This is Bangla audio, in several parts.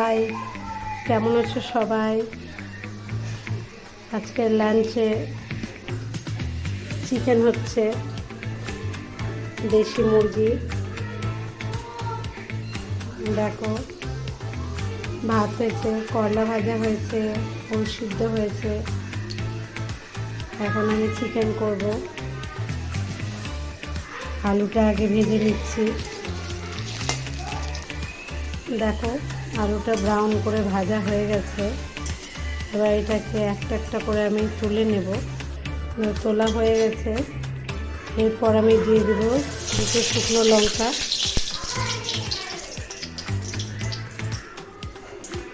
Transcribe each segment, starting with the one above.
হাই, কেমন আছো সবাই? আজকের লাঞ্চে চিকেন হচ্ছে, দেশি মুরগি। দেখো, ভাত হয়েছে, করলা ভাজা হয়েছে, ওল সিদ্ধ হয়েছে। এখন আমি চিকেন করব। আলুটা আগে ভেজে নিচ্ছি। দেখো, আলুটা ব্রাউন করে ভাজা হয়ে গেছে। এবার এটাকে একটা একটা করে আমি তুলে নেব। তোলা হয়ে গেছে। এরপর আমি দিয়ে দেব দুটো শুকনো লঙ্কা,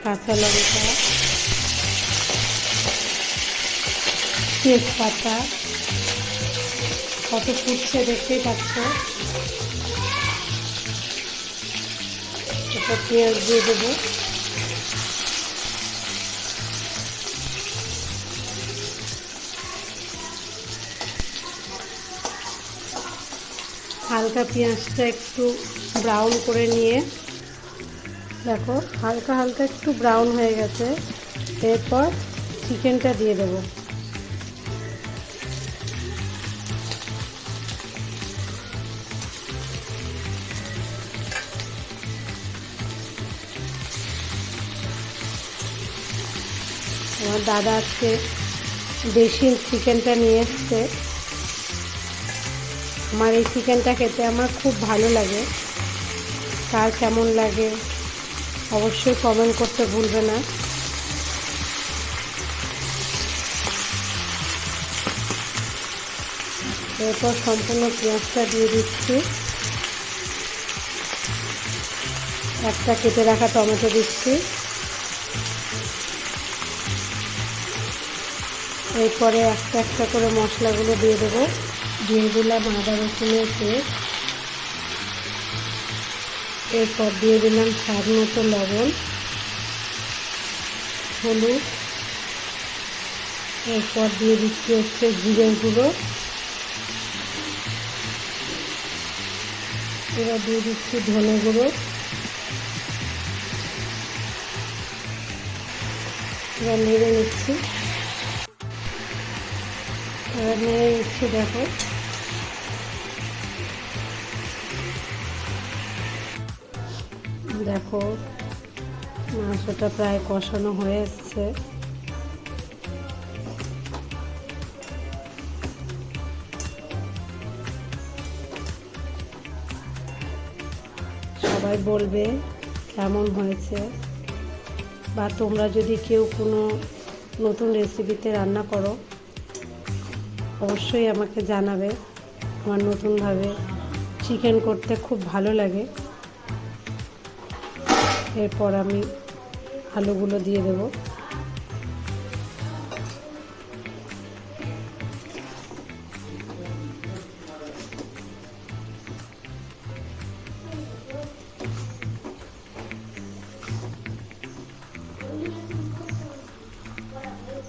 কাঁচা লঙ্কা, তেজপাতা। কত ফুটছে দেখতেই পাচ্ছ। এটা পেঁয়াজ দিয়ে দেবো। হালকা পেঁয়াজটা একটু ব্রাউন করে নিয়ে, দেখো হালকা হালকা একটু ব্রাউন হয়ে গেছে। এরপর চিকেনটা দিয়ে দেবো। আমার দাদা আজকে দেশি চিকেনটা নিয়ে এসছে। আমার এই চিকেনটা খেতে আমার খুব ভালো লাগে। কার কেমন লাগে অবশ্যই কমেন্ট করতে ভুলবে না। এরপর সম্পূর্ণ পেঁয়াজটা দিয়ে দিচ্ছি। একটা কেটে রাখা টমেটো দিচ্ছি। এরপরে একটা একটা করে মশলাগুলো দিয়ে দেবো। দিয়ে দিলাম আদা রসুনের পেস্ট। এরপর দিয়ে দিলাম স্বাদ মতো লবণ, হলুদ। এরপর দিয়ে দিচ্ছি হচ্ছে জিরের গুঁড়ো। এবার দিয়ে দিচ্ছি ধনে গুঁড়ো। এবার নেড়ে নিচ্ছি। দেখো, দেখো মাংসটা প্রায় কষানো হয়ে এসছে। সবাই বলবে কেমন হয়েছে, বা তোমরা যদি কেউ কোনো নতুন রেসিপিতে রান্না করো অবশ্যই আমাকে জানাবে। আমার নতুনভাবে চিকেন করতে খুব ভালো লাগে। এরপর আমি আলুগুলো দিয়ে দেব।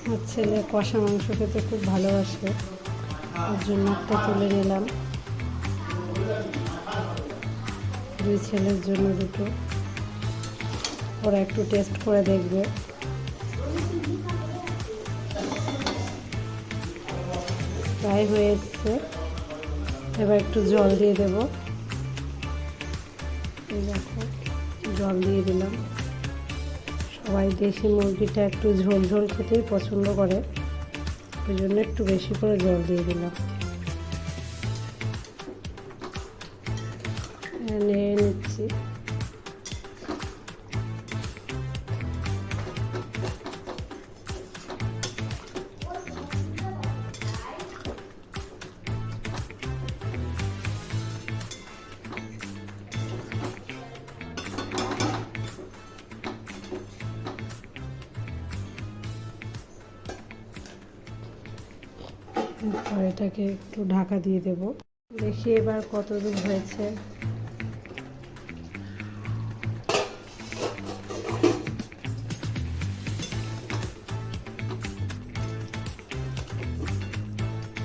আমার ছেলে কষা মাংস খেতে খুব ভালোবাসে, ওর জন্য একটা তুলে নিলাম। দুই ছেলের জন্য দুটো। ওরা একটু টেস্ট করে দেখবে। প্রায় হয়ে এসছে। এবার একটু জল দিয়ে দেব। দেখো, জল দিয়ে দিলাম। সবাই দেশি মুরগিটা একটু ঝোল ঝোল খেতেই পছন্দ করে, ওই জন্য একটু বেশি করে জল দিয়ে দিলাম। নেড়ে নিচ্ছি। এরপর এটাকে একটু ঢাকা দিয়ে দেব। দেখি এবার কতদূর হয়েছে।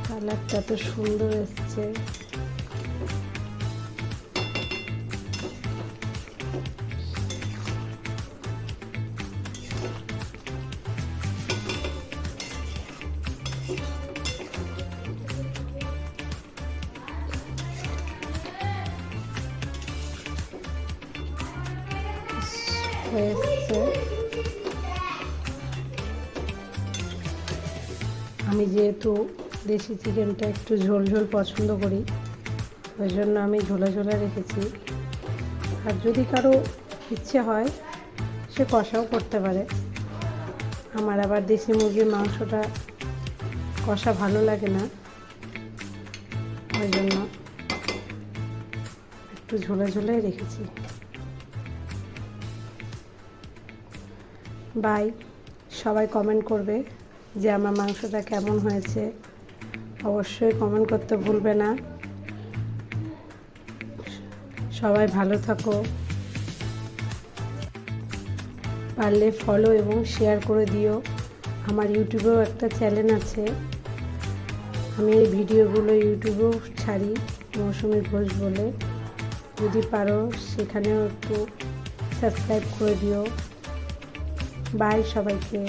কালারটা তো সুন্দর এসছে। হয়ে এসছে। আমি যেহেতু দেশি চিকেনটা একটু ঝোল ঝোল পছন্দ করি, ওই জন্য আমি ঝোলা ঝোলা রেখেছি। আর যদি কারো ইচ্ছে হয় সে কষাও করতে পারে। আমার আবার দেশি মুরগির মাংসটা কষা ভালো লাগে না, ওই জন্য একটু ঝোলা ঝোলাই রেখেছি। বাই, সবাই কমেন্ট করবে যে আমার মাংসটা কেমন হয়েছে, অবশ্যই কমেন্ট করতে ভুলবে না। সবাই ভালো থাকো, পারলে ফলো এবং শেয়ার করে দিও। আমার ইউটিউবেও একটা চ্যানেল আছে, আমি এই ভিডিওগুলো ইউটিউবেও ছাড়ি, মৌসুমী ঘোষ বলে। যদি পারো সেখানেও একটু সাবস্ক্রাইব করে দিও। বাই সবাইকে।